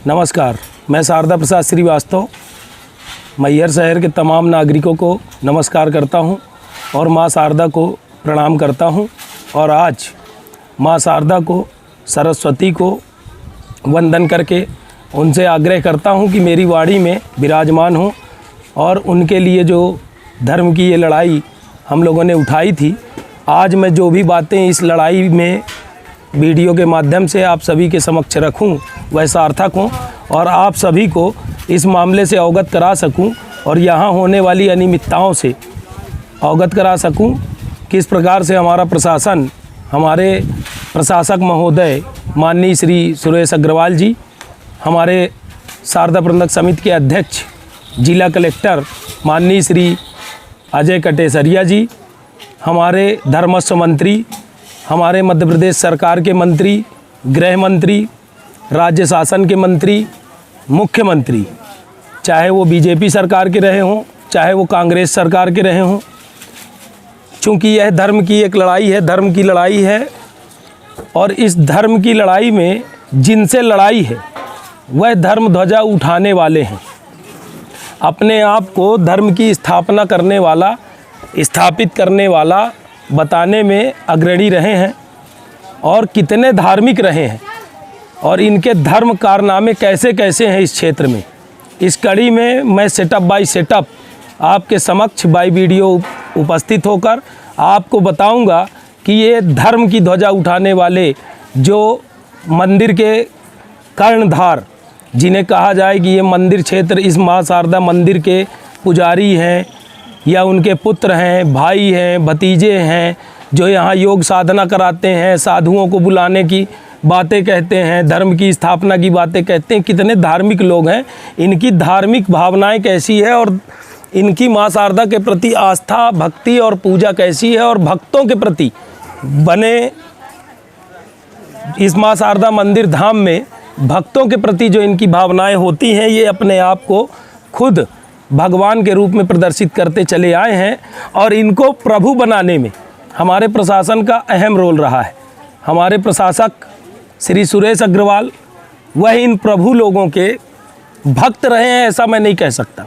नमस्कार, मैं शारदा प्रसाद श्रीवास्तव मैहर शहर के तमाम नागरिकों को नमस्कार करता हूं और मां शारदा को प्रणाम करता हूं। और आज मां शारदा को, सरस्वती को वंदन करके उनसे आग्रह करता हूं कि मेरी वाणी में विराजमान हो और उनके लिए जो धर्म की ये लड़ाई हम लोगों ने उठाई थी, आज मैं जो भी बातें इस लड़ाई में वीडियो के माध्यम से आप सभी के समक्ष रखूं वह सार्थक हों और आप सभी को इस मामले से अवगत करा सकूं और यहाँ होने वाली अनियमितताओं से अवगत करा सकूं। किस प्रकार से हमारा प्रशासन, हमारे प्रशासक महोदय माननीय श्री सुरेश अग्रवाल जी, हमारे शारदा प्रबंधक समिति के अध्यक्ष जिला कलेक्टर माननीय श्री अजय कटेसरिया जी, हमारे धर्मस्व मंत्री, हमारे मध्य प्रदेश सरकार के मंत्री, गृह मंत्री, राज्य शासन के मंत्री, मुख्यमंत्री, चाहे वो बीजेपी सरकार के रहे हों, चाहे वो कांग्रेस सरकार के रहे हों, चूँकि यह धर्म की एक लड़ाई है, धर्म की लड़ाई है और इस धर्म की लड़ाई में जिनसे लड़ाई है वह धर्म ध्वजा उठाने वाले हैं। अपने आप को धर्म की स्थापना करने वाला, स्थापित करने वाला बताने में अग्रणी रहे हैं और कितने धार्मिक रहे हैं और इनके धर्म कारनामे कैसे कैसे हैं इस क्षेत्र में। इस कड़ी में मैं सेटअप बाय सेटअप आपके समक्ष बाय वीडियो उपस्थित होकर आपको बताऊंगा कि ये धर्म की ध्वजा उठाने वाले जो मंदिर के कर्णधार, जिन्हें कहा जाए कि ये मंदिर क्षेत्र इस मां शारदा मंदिर के पुजारी हैं या उनके पुत्र हैं, भाई हैं, भतीजे हैं, जो यहाँ योग साधना कराते हैं, साधुओं को बुलाने की बातें कहते हैं, धर्म की स्थापना की बातें कहते हैं, कितने धार्मिक लोग हैं, इनकी धार्मिक भावनाएं कैसी है और इनकी मां शारदा के प्रति आस्था, भक्ति और पूजा कैसी है और भक्तों के प्रति बने इस मां शारदा मंदिर धाम में भक्तों के प्रति जो इनकी भावनाएं होती हैं, ये अपने आप को खुद भगवान के रूप में प्रदर्शित करते चले आए हैं और इनको प्रभु बनाने में हमारे प्रशासन का अहम रोल रहा है। हमारे प्रशासक श्री सुरेश अग्रवाल वह इन प्रभु लोगों के भक्त रहे हैं ऐसा मैं नहीं कह सकता,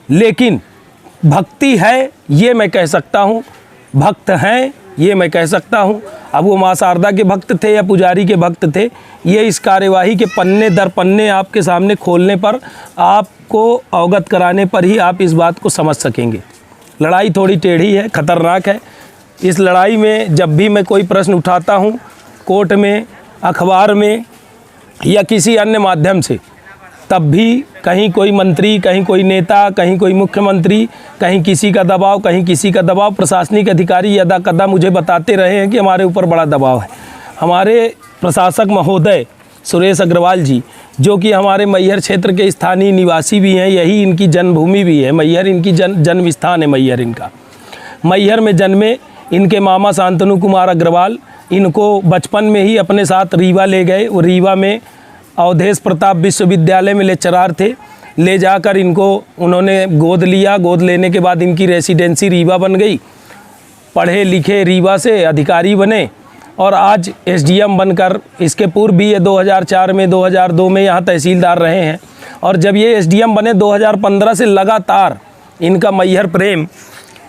लेकिन भक्ति है ये मैं कह सकता हूँ, भक्त हैं ये मैं कह सकता हूँ। अब वो मां शारदा के भक्त थे या पुजारी के भक्त थे, ये इस कार्यवाही के पन्ने दर पन्ने आपके सामने खोलने पर, आपको अवगत कराने पर ही आप इस बात को समझ सकेंगे। लड़ाई थोड़ी टेढ़ी है, ख़तरनाक है। इस लड़ाई में जब भी मैं कोई प्रश्न उठाता हूँ कोर्ट में, अखबार में या किसी अन्य माध्यम से, तब भी कहीं कोई मंत्री, कहीं कोई नेता, कहीं कोई मुख्यमंत्री, कहीं किसी का दबाव, कहीं किसी का दबाव, प्रशासनिक अधिकारी यदा कदा मुझे बताते रहे हैं कि हमारे ऊपर बड़ा दबाव है। हमारे प्रशासक महोदय सुरेश अग्रवाल जी, जो कि हमारे मैहर क्षेत्र के स्थानीय निवासी भी हैं, यही इनकी जन्मभूमि भी है, मैहर इनकी जन्म स्थान है। मैहर इनका मैहर में जन्मे इनके मामा शांतनु कुमार अग्रवाल इनको बचपन में ही अपने साथ रीवा ले गए। वो रीवा में अवधेश प्रताप विश्वविद्यालय में लेक्चरार थे, ले जाकर इनको उन्होंने गोद लिया। गोद लेने के बाद इनकी रेसिडेंसी रीवा बन गई। पढ़े लिखे रीवा से अधिकारी बने और आज एसडीएम बनकर, इसके पूर्व भी ये 2004 में 2002 में यहाँ तहसीलदार रहे हैं। और जब ये एसडीएम बने 2015 से लगातार इनका मैहर प्रेम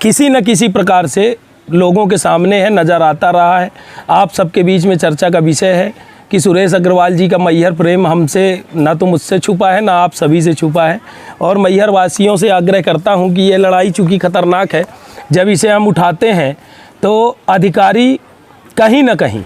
किसी न किसी प्रकार से लोगों के सामने है, नज़र आता रहा है। आप सबके बीच में चर्चा का विषय है कि सुरेश अग्रवाल जी का मैहर प्रेम हमसे ना तो मुझसे छुपा है, ना आप सभी से छुपा है। और मैहर वासियों से आग्रह करता हूं कि ये लड़ाई चूँकि ख़तरनाक है, जब इसे हम उठाते हैं तो अधिकारी कहीं ना कहीं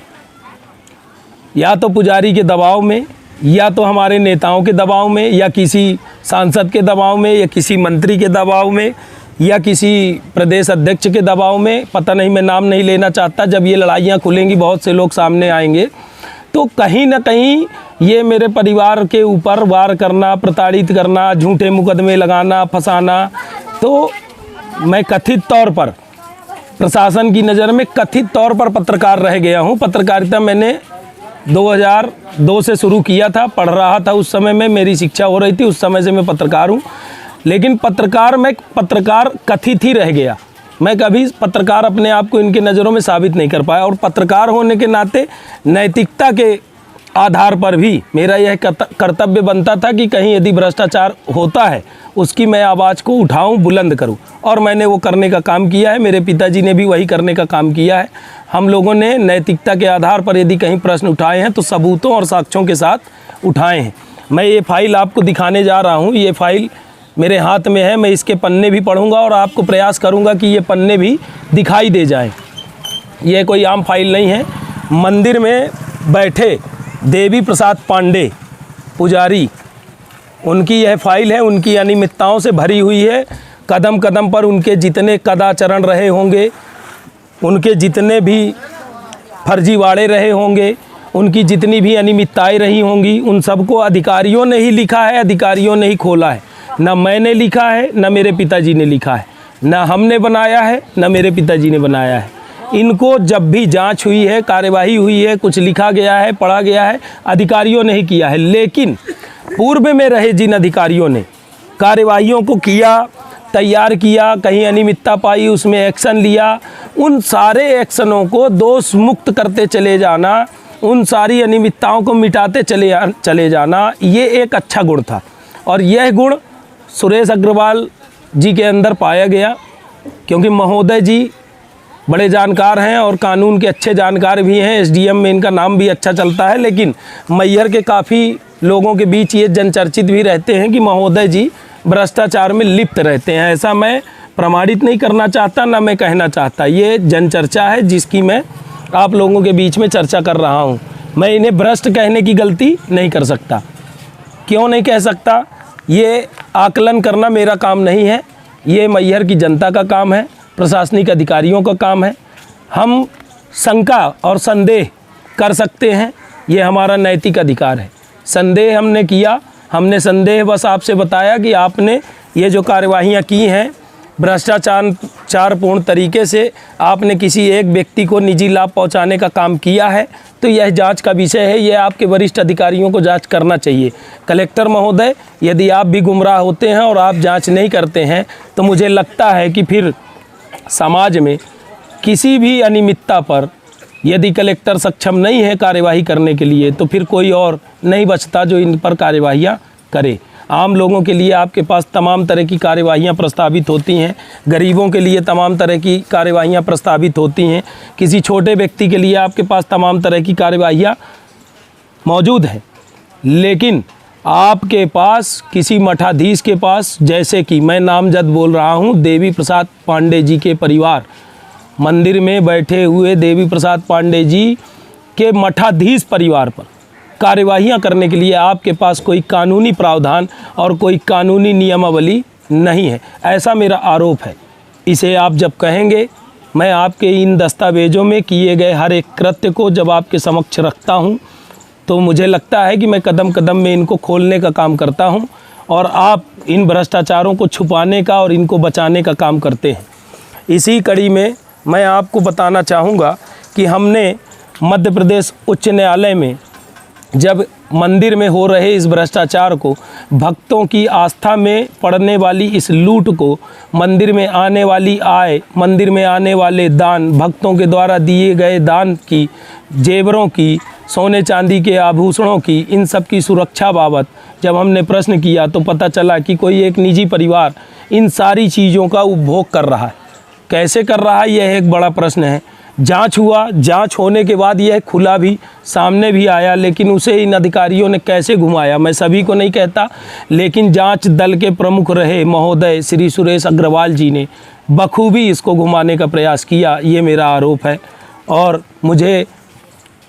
या तो पुजारी के दबाव में, या तो हमारे नेताओं के दबाव में, या किसी सांसद के दबाव में, या किसी मंत्री के दबाव में, या किसी प्रदेश अध्यक्ष के दबाव में, पता नहीं, मैं नाम नहीं लेना चाहता। जब ये लड़ाइयाँ खुलेंगी बहुत से लोग सामने आएंगे, तो कहीं ना कहीं ये मेरे परिवार के ऊपर वार करना, प्रताड़ित करना, झूठे मुकदमे लगाना, फंसाना, तो मैं कथित तौर पर प्रशासन की नज़र में कथित तौर पर पत्रकार रह गया हूँ। पत्रकारिता मैंने 2002 से शुरू किया था, पढ़ रहा था उस समय में, मेरी शिक्षा हो रही थी, उस समय से मैं पत्रकार हूँ। लेकिन मैं पत्रकार कथित ही रह गया। मैं कभी पत्रकार अपने आप को इनके नज़रों में साबित नहीं कर पाया और पत्रकार होने के नाते नैतिकता के आधार पर भी मेरा यह कर्तव्य बनता था कि कहीं यदि भ्रष्टाचार होता है उसकी मैं आवाज़ को उठाऊं, बुलंद करूं, और मैंने वो करने का काम किया है। मेरे पिताजी ने भी वही करने का काम किया है। हम लोगों ने नैतिकता के आधार पर यदि कहीं प्रश्न उठाए हैं तो सबूतों और साक्ष्यों के साथ उठाए हैं। मैं ये फाइल आपको दिखाने जा रहा हूँ। ये फाइल मेरे हाथ में है। मैं इसके पन्ने भी पढ़ूँगा और आपको प्रयास करूँगा कि ये पन्ने भी दिखाई दे जाएँ। ये कोई आम फाइल नहीं है। मंदिर में बैठे देवी प्रसाद पांडे पुजारी, उनकी यह फाइल है। उनकी अनियमितताओं से भरी हुई है। कदम कदम पर उनके जितने कदाचरण रहे होंगे, उनके जितने भी फर्जीवाड़े रहे होंगे, उनकी जितनी भी अनियमितताएं रही होंगी, उन सबको अधिकारियों ने ही लिखा है, अधिकारियों ने ही खोला है। न मैंने लिखा है, न मेरे पिताजी ने लिखा है, न हमने बनाया है, न मेरे पिताजी ने बनाया है। इनको जब भी जांच हुई है, कार्यवाही हुई है, कुछ लिखा गया है, पढ़ा गया है, अधिकारियों ने ही किया है। लेकिन पूर्व में रहे जिन अधिकारियों ने कार्यवाहियों को किया, तैयार किया, कहीं अनियमितता पाई उसमें एक्शन लिया, उन सारे एक्शनों को दोष मुक्त करते चले जाना, उन सारी अनियमितताओं को मिटाते चले जाना, ये एक अच्छा गुण था। और यह गुण सुरेश अग्रवाल जी के अंदर पाया गया, क्योंकि महोदय जी बड़े जानकार हैं और कानून के अच्छे जानकार भी हैं। एसडीएम में इनका नाम भी अच्छा चलता है। लेकिन मैहर के काफ़ी लोगों के बीच ये जनचर्चित भी रहते हैं कि महोदय जी भ्रष्टाचार में लिप्त रहते हैं। ऐसा मैं प्रमाणित नहीं करना चाहता, ना मैं कहना चाहता। ये जनचर्चा है जिसकी मैं आप लोगों के बीच में चर्चा कर रहा हूँ। मैं इन्हें भ्रष्ट कहने की गलती नहीं कर सकता। क्यों नहीं कह सकता? ये आकलन करना मेरा काम नहीं है, ये मैहर की जनता का काम है, प्रशासनिक अधिकारियों का काम है। हम शंका और संदेह कर सकते हैं, ये हमारा नैतिक अधिकार है। संदेह हमने किया, हमने संदेह बस आपसे बताया कि आपने ये जो कार्यवाहियाँ की हैं भ्रष्टाचारपूर्ण तरीके से, आपने किसी एक व्यक्ति को निजी लाभ पहुंचाने का काम किया है, तो यह जांच का विषय है। यह आपके वरिष्ठ अधिकारियों को जांच करना चाहिए। कलेक्टर महोदय, यदि आप भी गुमराह होते हैं और आप जांच नहीं करते हैं तो मुझे लगता है कि फिर समाज में किसी भी अनियमितता पर यदि कलेक्टर सक्षम नहीं है कार्यवाही करने के लिए, तो फिर कोई और नहीं बचता जो इन पर कार्यवाहियाँ करे। आम लोगों के लिए आपके पास तमाम तरह की कार्यवाहियाँ प्रस्तावित होती हैं, गरीबों के लिए तमाम तरह की कार्यवाहियाँ प्रस्तावित होती हैं, किसी छोटे व्यक्ति के लिए आपके पास तमाम तरह की कार्यवाहियाँ मौजूद हैं। लेकिन आपके पास किसी मठाधीश के पास, जैसे कि मैं नामजद बोल रहा हूँ, देवी प्रसाद पांडे जी के परिवार, मंदिर में बैठे हुए देवी प्रसाद पांडे जी के मठाधीश परिवार पर कार्यवाहियाँ करने के लिए आपके पास कोई कानूनी प्रावधान और कोई कानूनी नियमावली नहीं है, ऐसा मेरा आरोप है। इसे आप जब कहेंगे, मैं आपके इन दस्तावेज़ों में किए गए हर एक कृत्य को जब आपके समक्ष रखता हूँ, तो मुझे लगता है कि मैं कदम कदम में इनको खोलने का काम करता हूँ और आप इन भ्रष्टाचारों को छुपाने का और इनको बचाने का काम करते हैं। इसी कड़ी में मैं आपको बताना चाहूँगा कि हमने मध्य प्रदेश उच्च न्यायालय में जब मंदिर में हो रहे इस भ्रष्टाचार को, भक्तों की आस्था में पड़ने वाली इस लूट को, मंदिर में आने वाली आय, मंदिर में आने वाले दान, भक्तों के द्वारा दिए गए दान की, जेवरों की, सोने चांदी के आभूषणों की, इन सब की सुरक्षा बाबत जब हमने प्रश्न किया तो पता चला कि कोई एक निजी परिवार इन सारी चीज़ों का उपभोग कर रहा है। कैसे कर रहा है, यह एक बड़ा प्रश्न है। जांच हुआ, जांच होने के बाद यह खुला भी, सामने भी आया, लेकिन उसे इन अधिकारियों ने कैसे घुमाया मैं सभी को नहीं कहता, लेकिन जांच दल के प्रमुख रहे महोदय श्री सुरेश अग्रवाल जी ने बखूबी इसको घुमाने का प्रयास किया। ये मेरा आरोप है और मुझे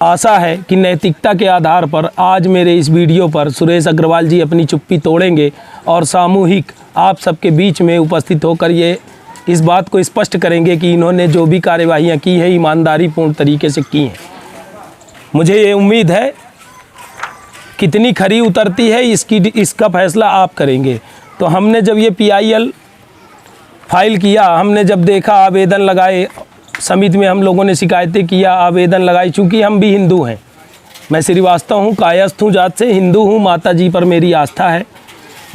आशा है कि नैतिकता के आधार पर आज मेरे इस वीडियो पर सुरेश अग्रवाल जी अपनी चुप्पी तोड़ेंगे और सामूहिक आप सबके बीच में उपस्थित होकर ये इस बात को स्पष्ट करेंगे कि इन्होंने जो भी कार्यवाहियाँ की है ईमानदारीपूर्ण तरीके से की हैं। मुझे ये उम्मीद है कितनी खरी उतरती है इसका फैसला आप करेंगे। तो हमने जब ये PIL फाइल किया, हमने जब देखा, आवेदन लगाए, समिति में हम लोगों ने शिकायतें किया, आवेदन लगाई। चूँकि हम भी हिंदू हैं, मैं श्रीवास्तव हूँ, कायस्थ हूँ, जात से हिंदू हूँ, माता जी पर मेरी आस्था है,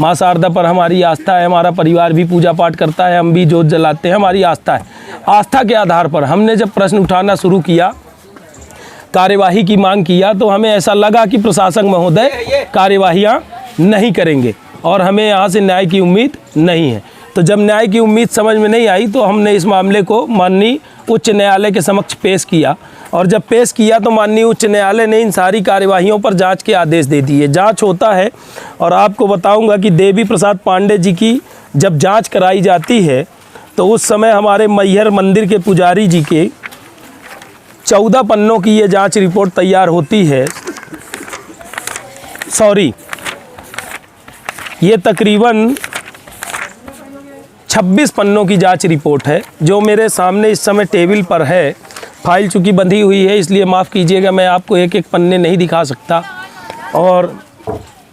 माँ शारदा पर हमारी आस्था है, हमारा परिवार भी पूजा पाठ करता है, हम भी जोत जलाते हैं, हमारी आस्था है। आस्था के आधार पर हमने जब प्रश्न उठाना शुरू किया कार्यवाही की मांग किया तो हमें ऐसा लगा कि प्रशासक महोदय कार्यवाहियाँ नहीं करेंगे और हमें यहाँ से न्याय की उम्मीद नहीं है। तो जब न्याय की उम्मीद समझ में नहीं आई तो हमने इस मामले को माननीय उच्च न्यायालय के समक्ष पेश किया और जब पेश किया तो माननीय उच्च न्यायालय ने इन सारी कार्यवाहियों पर जांच के आदेश दे दिए। जांच होता है और आपको बताऊंगा कि देवी प्रसाद पांडे जी की जब जांच कराई जाती है तो उस समय हमारे मैहर मंदिर के पुजारी जी के 14 पन्नों की ये जांच रिपोर्ट तैयार होती है। सॉरी, ये तकरीबन 26 पन्नों की जांच रिपोर्ट है जो मेरे सामने इस समय टेबल पर है। फाइल चूँकि बंधी हुई है इसलिए माफ़ कीजिएगा, मैं आपको एक एक पन्ने नहीं दिखा सकता और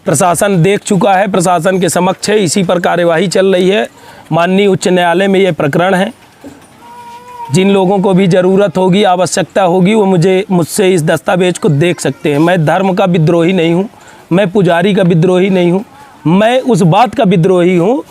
प्रशासन देख चुका है, प्रशासन के समक्ष है, इसी पर कार्यवाही चल रही है। माननीय उच्च न्यायालय में ये प्रकरण है। जिन लोगों को भी ज़रूरत होगी, आवश्यकता होगी, वो मुझसे इस दस्तावेज को देख सकते हैं। मैं धर्म का विद्रोही नहीं हूँ, मैं पुजारी का विद्रोही नहीं हूँ, मैं उस बात का विद्रोही हूँ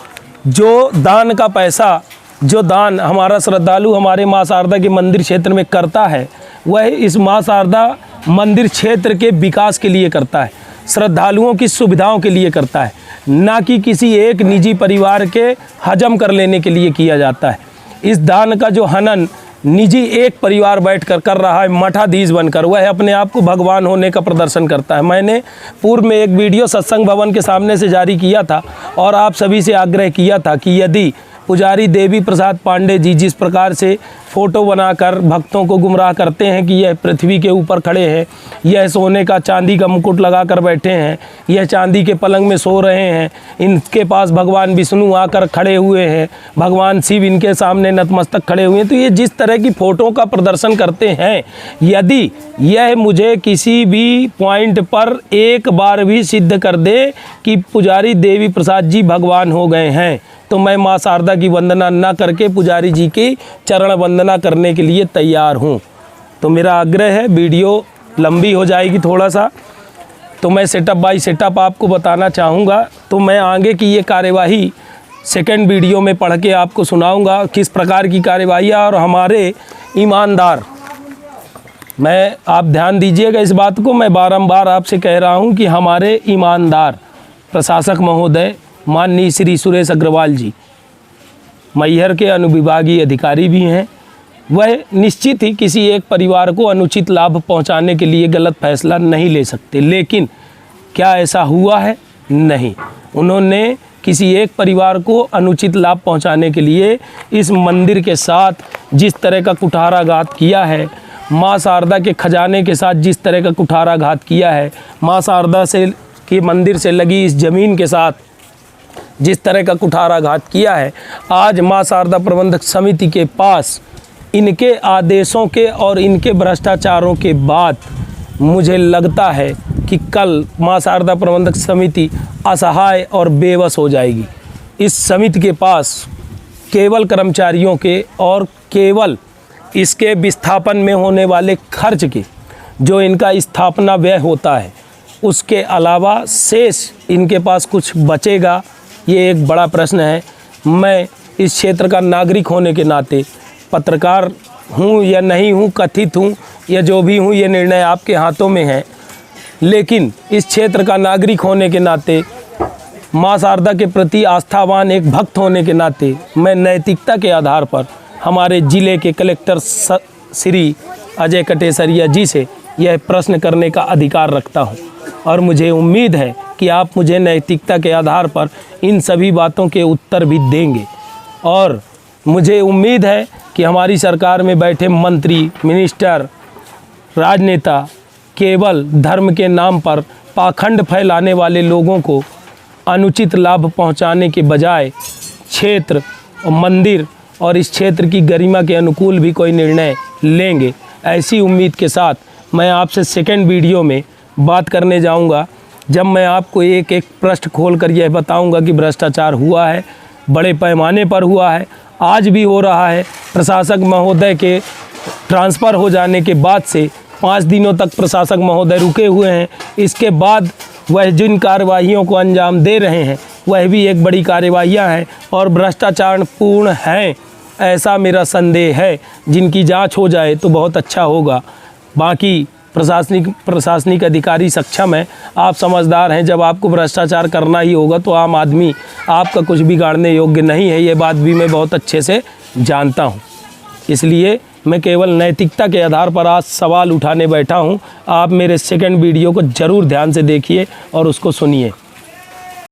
जो दान का पैसा, जो दान हमारा श्रद्धालु हमारे माँ शारदा के मंदिर क्षेत्र में करता है वह इस माँ शारदा मंदिर क्षेत्र के विकास के लिए करता है, श्रद्धालुओं की सुविधाओं के लिए करता है, ना कि किसी एक निजी परिवार के हजम कर लेने के लिए किया जाता है। इस दान का जो हनन निजी एक परिवार बैठकर कर रहा है मठाधीश बनकर, वह अपने आप को भगवान होने का प्रदर्शन करता है। मैंने पूर्व में एक वीडियो सत्संग भवन के सामने से जारी किया था और आप सभी से आग्रह किया था कि यदि पुजारी देवी प्रसाद पांडे जी जिस प्रकार से फ़ोटो बनाकर भक्तों को गुमराह करते हैं कि यह पृथ्वी के ऊपर खड़े हैं, यह सोने का चांदी का मुकुट लगाकर बैठे हैं, यह चांदी के पलंग में सो रहे हैं, इनके पास भगवान विष्णु आकर खड़े हुए हैं, भगवान शिव इनके सामने नतमस्तक खड़े हुए हैं, तो ये जिस तरह की फ़ोटो का प्रदर्शन करते हैं, यदि यह मुझे किसी भी पॉइंट पर एक बार भी सिद्ध कर दे कि पुजारी देवी प्रसाद जी भगवान हो गए हैं तो मैं माँ शारदा की वंदना न करके पुजारी जी की चरण वंदना करने के लिए तैयार हूँ। तो मेरा आग्रह है, वीडियो लंबी हो जाएगी थोड़ा सा, तो मैं सेटअप बाय सेटअप आपको बताना चाहूँगा। तो मैं आगे की ये कार्यवाही सेकंड वीडियो में पढ़ के आपको सुनाऊँगा किस प्रकार की कार्यवाही और हमारे ईमानदार, मैं आप ध्यान दीजिएगा इस बात को, मैं बारंबार आपसे कह रहा हूँ कि हमारे ईमानदार प्रशासक महोदय माननीय श्री सुरेश अग्रवाल जी मैहर के अनुविभागीय अधिकारी भी हैं, वह निश्चित ही किसी एक परिवार को अनुचित लाभ पहुंचाने के लिए गलत फैसला नहीं ले सकते। लेकिन क्या ऐसा हुआ है? नहीं, उन्होंने किसी एक परिवार को अनुचित लाभ पहुंचाने के लिए इस मंदिर के साथ जिस तरह का कुठाराघात किया है, माँ शारदा के खजाने के साथ जिस तरह का कुठाराघात किया है, माँ शारदा से के मंदिर से लगी इस ज़मीन के साथ जिस तरह का कुठाराघात किया है, आज माँ शारदा प्रबंधक समिति के पास इनके आदेशों के और इनके भ्रष्टाचारों के बाद मुझे लगता है कि कल माँ शारदा प्रबंधक समिति असहाय और बेबस हो जाएगी। इस समिति के पास केवल कर्मचारियों के और केवल इसके विस्थापन में होने वाले खर्च के, जो इनका स्थापना व्यय होता है, उसके अलावा शेष इनके पास कुछ बचेगा, ये एक बड़ा प्रश्न है। मैं इस क्षेत्र का नागरिक होने के नाते, पत्रकार हूँ या नहीं हूँ, कथित हूँ या जो भी हूँ, ये निर्णय आपके हाथों में है, लेकिन इस क्षेत्र का नागरिक होने के नाते, माँ शारदा के प्रति आस्थावान एक भक्त होने के नाते, मैं नैतिकता के आधार पर हमारे ज़िले के कलेक्टर श्री अजय कटेसरिया जी से यह प्रश्न करने का अधिकार रखता हूँ और मुझे उम्मीद है कि आप मुझे नैतिकता के आधार पर इन सभी बातों के उत्तर भी देंगे। और मुझे उम्मीद है कि हमारी सरकार में बैठे मंत्री, मिनिस्टर, राजनेता केवल धर्म के नाम पर पाखंड फैलाने वाले लोगों को अनुचित लाभ पहुंचाने के बजाय क्षेत्र और मंदिर और इस क्षेत्र की गरिमा के अनुकूल भी कोई निर्णय लेंगे। ऐसी उम्मीद के साथ मैं आपसे सेकंड वीडियो में बात करने जाऊंगा, जब मैं आपको एक एक पृष्ठ खोल कर यह बताऊंगा कि भ्रष्टाचार हुआ है, बड़े पैमाने पर हुआ है, आज भी हो रहा है। प्रशासक महोदय के ट्रांसफ़र हो जाने के बाद से 5 दिनों तक प्रशासक महोदय रुके हुए हैं। इसके बाद वह जिन कार्यवाहियों को अंजाम दे रहे हैं वह भी एक बड़ी कार्यवाहियाँ हैं और भ्रष्टाचार पूर्ण हैं, ऐसा मेरा संदेह है। जिनकी जांच हो जाए तो बहुत अच्छा होगा। बाकी प्रशासनिक अधिकारी सक्षम है, आप समझदार हैं। जब आपको भ्रष्टाचार करना ही होगा तो आम आदमी आपका कुछ बिगाड़ने योग्य नहीं है, ये बात भी मैं बहुत अच्छे से जानता हूँ। इसलिए मैं केवल नैतिकता के आधार पर आज सवाल उठाने बैठा हूँ। आप मेरे सेकंड वीडियो को ज़रूर ध्यान से देखिए और उसको सुनिए।